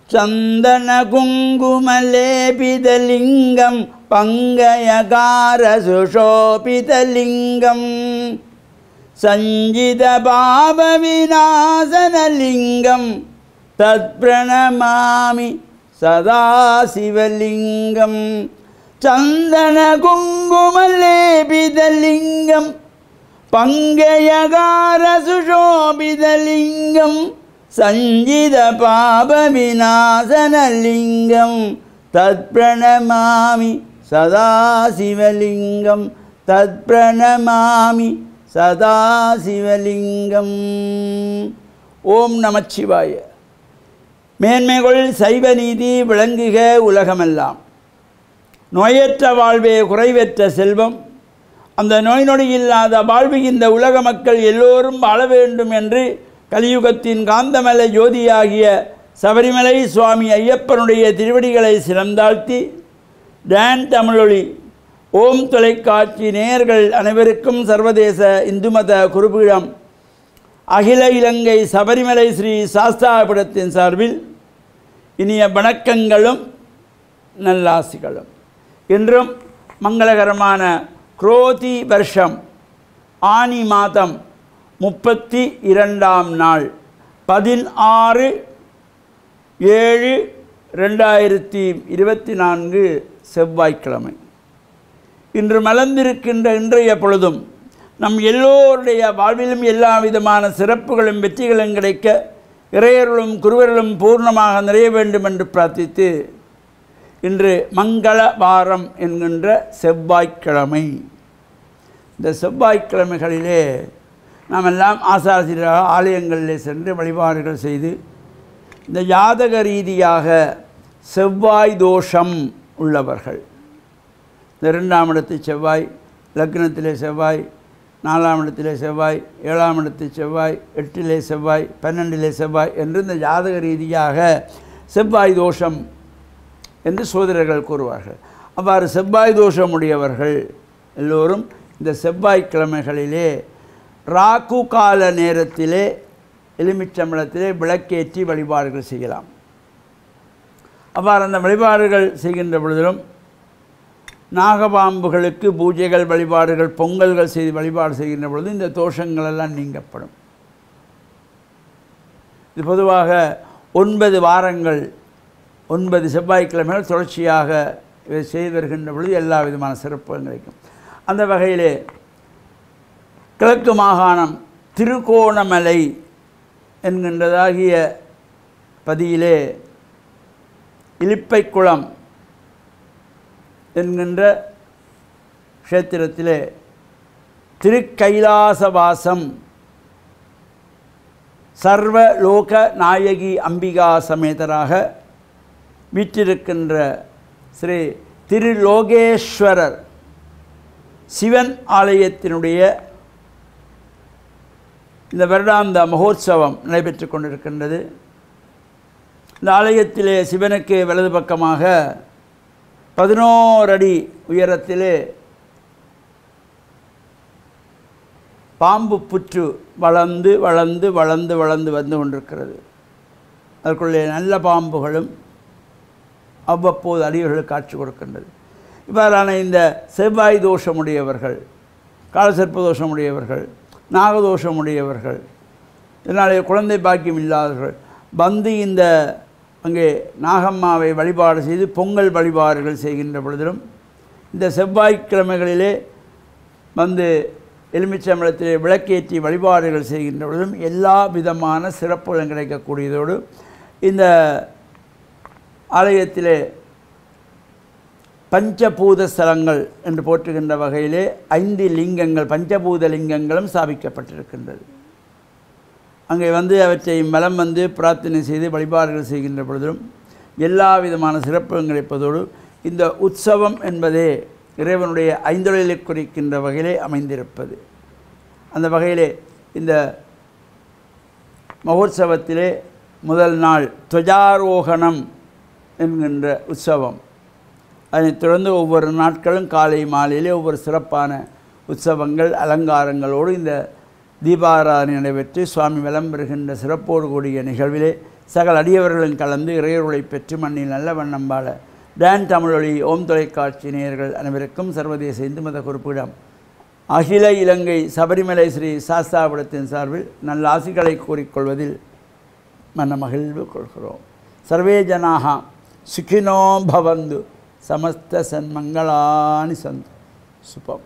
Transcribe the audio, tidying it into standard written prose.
சந்தன குங்குமலேபிதலிங்கம் பங்கயகார சுஷோபிதலிங்கம் சஞ்சித பாவ விநாசனலிங்கம் தத்பிரணமாமி சதாசிவலிங்கம் சந்தன குங்குமலேபிதலிங்கம் பங்கயகார சுஷோபிதலிங்கம் சஞ்சித பாப விநாசனலிங்கம் தத்பிரணமாமி சதாசிவலிங்கம் தத்பிரணமாமி சதாசிவலிங்கம். ஓம் நமச்சிவாய. மேன்மைகள் சைவ நீதி விளங்குக உலகமெல்லாம். நோயற்ற வாழ்வே குறைவற்ற செல்வம். அந்த நோய் நொடி இல்லாத வாழ்வு இந்த உலக மக்கள் எல்லோரும் வாழ வேண்டும் என்று கலியுகத்தின் காந்தமலை ஜோதியாகிய சபரிமலை சுவாமி ஐயப்பனுடைய திருவடிகளை சிறந்தாழ்த்தி டான் தமிழொலி ஓம் தொலைக்காட்சி நேயர்கள் அனைவருக்கும் சர்வதேச இந்து மத குருபீடம் அகில இலங்கை சபரிமலை ஸ்ரீ சாஸ்தாபீடத்தின் சார்பில் இனிய வணக்கங்களும் நல்லாசிகளும். இன்றும் மங்களகரமான குரோதி வருஷம் ஆனி மாதம் 32ஆம் நாள் 16/7/2024 செவ்வாய்க்கிழமை. இன்று மலர்ந்திருக்கின்ற இன்றைய பொழுதும் நம் எல்லோருடைய வாழ்விலும் எல்லா விதமான சிறப்புகளும் வெற்றிகளும் கிடைக்க இறையர்களும் குருவர்களும் பூர்ணமாக நிறைய வேண்டும் என்று பிரார்த்தித்து இன்று மங்கள வாரம் என்கின்ற செவ்வாய்க்கிழமை. இந்த செவ்வாய்க்கிழமைகளிலே நாம் எல்லாம் ஆசாசிரியராக ஆலயங்களிலே சென்று வழிபாடுகள் செய்து இந்த ஜாதக ரீதியாக செவ்வாய் தோஷம் உள்ளவர்கள், இந்த 2ஆம் இடத்து செவ்வாய், லக்னத்திலே செவ்வாய், 4ஆம் இடத்திலே செவ்வாய், 7ஆம் இடத்து செவ்வாய், 8இலே செவ்வாய், 12இலே செவ்வாய் என்று இந்த ஜாதக ரீதியாக செவ்வாய் தோஷம் என்று சோதரர்கள் கூறுவார்கள். அவ்வாறு செவ்வாய் தோஷமுடையவர்கள் எல்லோரும் இந்த செவ்வாய்க்கிழமைகளிலே ராகு கால நேரத்திலே எலுமிச்சம்பழத்திலே விளக்கேற்றி வழிபாடுகள் செய்யலாம். அவ்வாறு அந்த வழிபாடுகள் செய்கின்ற பொழுதிலும் நாகபாம்புகளுக்கு பூஜைகள் வழிபாடுகள் பொங்கல்கள் செய்து வழிபாடு செய்கின்ற பொழுது இந்த தோஷங்கள் எல்லாம் நீங்கப்படும். இது பொதுவாக 9 வாரங்கள் 9 செவ்வாய்க்கிழமைகள் தொடர்ச்சியாக செய்து வருகின்ற பொழுது எல்லா விதமான சிறப்புகளும் கிடைக்கும். அந்த வகையிலே கிழக்கு மாகாணம் திருகோணமலை என்கின்றதாகிய பதியிலே இலிப்பைக்குளம் என்கின்ற க்ஷேத்திரத்திலே திருக்கைலாசவாசம் சர்வலோக நாயகி அம்பிகா சமேதராக வீற்றிருக்கின்ற ஸ்ரீ திருலோகேஸ்வரர் சிவன் ஆலயத்தினுடைய இந்த வருடாந்த மகோத்சவம் நடைபெற்று கொண்டிருக்கின்றது. இந்த ஆலயத்திலே சிவனுக்கு வலது பக்கமாக 11 அடி உயரத்திலே பாம்பு புற்று வளர்ந்து வளர்ந்து வளர்ந்து வளர்ந்து வந்து கொண்டிருக்கிறது. அதற்குள்ளே நல்ல பாம்புகளும் அவ்வப்போது அடியவர்களுக்கு காட்சி கொடுக்கின்றது. இவ்வாறான இந்த செவ்வாய் தோஷமுடையவர்கள், காலசர்ப்ப தோஷமுடையவர்கள், நாகதோஷமுடையவர்கள், இதனாலே குழந்தை பாக்கியம் இல்லாதவர்கள் வந்து இந்த அங்கே நாகம்மாவை வழிபாடு செய்து பொங்கல் வழிபாடுகள் செய்கின்ற பொழுதிலும் இந்த செவ்வாய்க்கிழமைகளிலே வந்து எலுமிச்சம்பழத்திலே விளக்கேற்றி வழிபாடுகள் செய்கின்ற பொழுதும் எல்லா விதமான சிறப்புகளும் கிடைக்கக்கூடியதோடு இந்த ஆலயத்திலே பஞ்சபூத ஸ்தலங்கள் என்று போற்றுகின்ற வகையிலே 5 லிங்கங்கள் பஞ்சபூத லிங்கங்களும் ஸ்தாபிக்கப்பட்டிருக்கின்றது. அங்கே வந்து அவற்றை மலம் வந்து பிரார்த்தனை செய்து வழிபாடுகள் செய்கின்ற பொழுதும் எல்லா விதமான சிறப்புகளும் கிடைப்பதோடு இந்த உற்சவம் என்பதே இறைவனுடைய ஐந்தொழிலை குறிக்கின்ற வகையிலே அமைந்திருப்பது. அந்த வகையிலே இந்த மகோத்சவத்திலே முதல் நாள் துவஜாரோகணம் என்கின்ற உற்சவம், அதனைத் தொடர்ந்து ஒவ்வொரு நாட்களும் காலை மாலையிலே ஒவ்வொரு சிறப்பான உற்சவங்கள் அலங்காரங்களோடு இந்த தீபாராதனை நடைபெற்று சுவாமி வலம் பெறுகின்ற சிறப்போடு கூடிய நிகழ்விலே சகல அடியவர்களும் கலந்து இறையருளை பெற்று மண்ணில் நல்ல வண்ணம் வாழ டான் தமிழொலி ஓம் தொலைக்காட்சி நேயர்கள் அனைவருக்கும் சர்வதேச இந்து மத குறிப்பிடம் அகில இலங்கை சபரிமலை ஸ்ரீ சாஸ்தாபுரத்தின் சார்பில் நல்ல ஆசிகளை கூறிக்கொள்வதில் மன மகிழ்வு கொள்கிறோம். சர்வே ஜனாக சுகினோ பவந்து சமஸ்த சன்மங்களானி சந்து சுபம்.